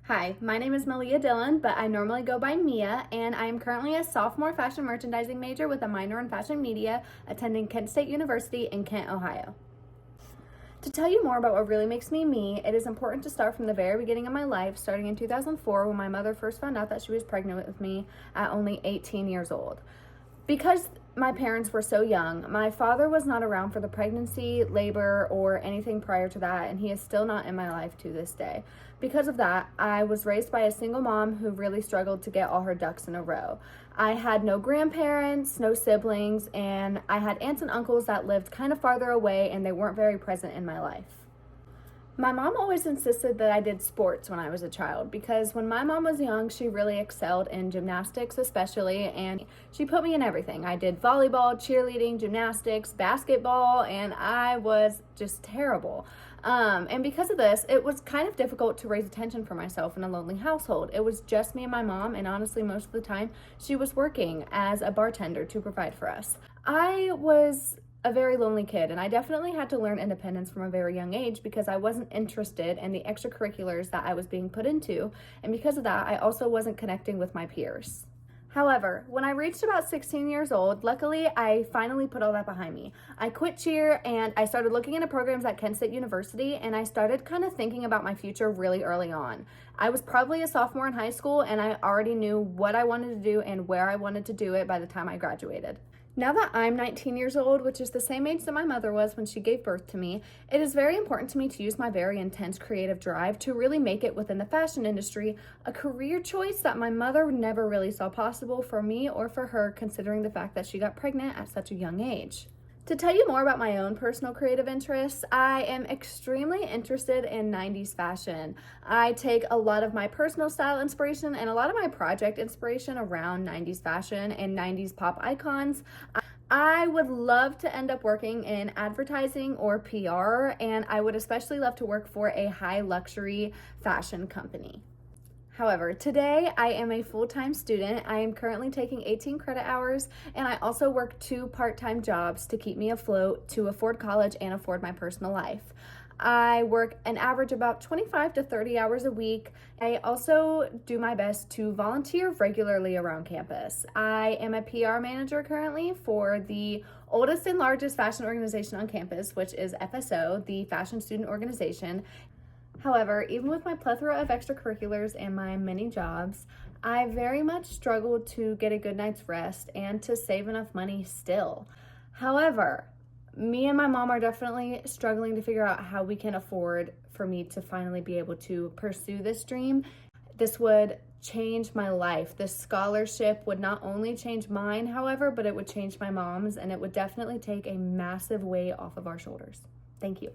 Hi, my name is Malia Dillon, but I normally go by Mia, and I am currently a sophomore fashion merchandising major with a minor in fashion media, attending Kent State University in Kent, Ohio. To tell you more about what really makes me me, it is important to start from the very beginning of my life, starting in 2004 when my mother first found out that she was pregnant with me at only 18 years old. Because my parents were so young, my father was not around for the pregnancy, labor, or anything prior to that, and he is still not in my life to this day. Because of that, I was raised by a single mom who really struggled to get all her ducks in a row. I had no grandparents, no siblings, and I had aunts and uncles that lived kind of farther away, and they weren't very present in my life. My mom always insisted that I did sports when I was a child because when my mom was young, she really excelled in gymnastics especially, and she put me in everything. I did volleyball, cheerleading, gymnastics, basketball, and I was just terrible. And because of this, it was kind of difficult to raise attention for myself in a lonely household. It was just me and my mom, and honestly, most of the time, she was working as a bartender to provide for us. I was a very lonely kid, and I definitely had to learn independence from a very young age because I wasn't interested in the extracurriculars that I was being put into, and because of that, I also wasn't connecting with my peers. However, when I reached about 16 years old, luckily I finally put all that behind me. I quit cheer and I started looking into programs at Kent State University, and I started kind of thinking about my future really early on. I was probably a sophomore in high school, and I already knew what I wanted to do and where I wanted to do it by the time I graduated. Now that I'm 19 years old, which is the same age that my mother was when she gave birth to me, it is very important to me to use my very intense creative drive to really make it within the fashion industry, a career choice that my mother never really saw possible for me or for her, considering the fact that she got pregnant at such a young age. To tell you more about my own personal creative interests, I am extremely interested in 90s fashion. I take a lot of my personal style inspiration and a lot of my project inspiration around 90s fashion and 90s pop icons. I would love to end up working in advertising or PR, and I would especially love to work for a high luxury fashion company. However, today I am a full-time student. I am currently taking 18 credit hours, and I also work 2 part-time jobs to keep me afloat, to afford college and afford my personal life. I work an average about 25 to 30 hours a week. I also do my best to volunteer regularly around campus. I am a PR manager currently for the oldest and largest fashion organization on campus, which is FSO, the Fashion Student Organization. However, even with my plethora of extracurriculars and my many jobs, I very much struggled to get a good night's rest and to save enough money still. However, me and my mom are definitely struggling to figure out how we can afford for me to finally be able to pursue this dream. This would change my life. This scholarship would not only change mine, however, but it would change my mom's, and it would definitely take a massive weight off of our shoulders. Thank you.